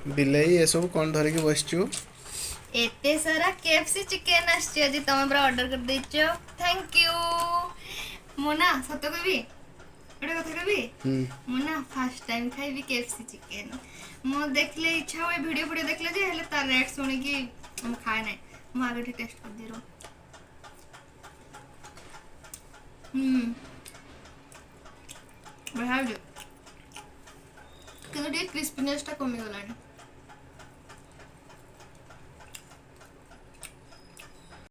बिलाई ये सब कौन धरिकी बसचु? एते सारा केएफसी चिकन आछि आज तमे पूरा ऑर्डर कर देछो। Thank you. मोना सत कहबी एटा कथा कहबी मोना फर्स्ट टाइम खाइबी केएफसी चिकन। मो देखले इच्छा होय वीडियो वीडियो देखले जे हेले तार रेट सुनी कि हम खाए नै मो आगे टेस्ट कर दे रो। बढ़िया जो कि क्रिस्पीनेस टा कमी गलानी।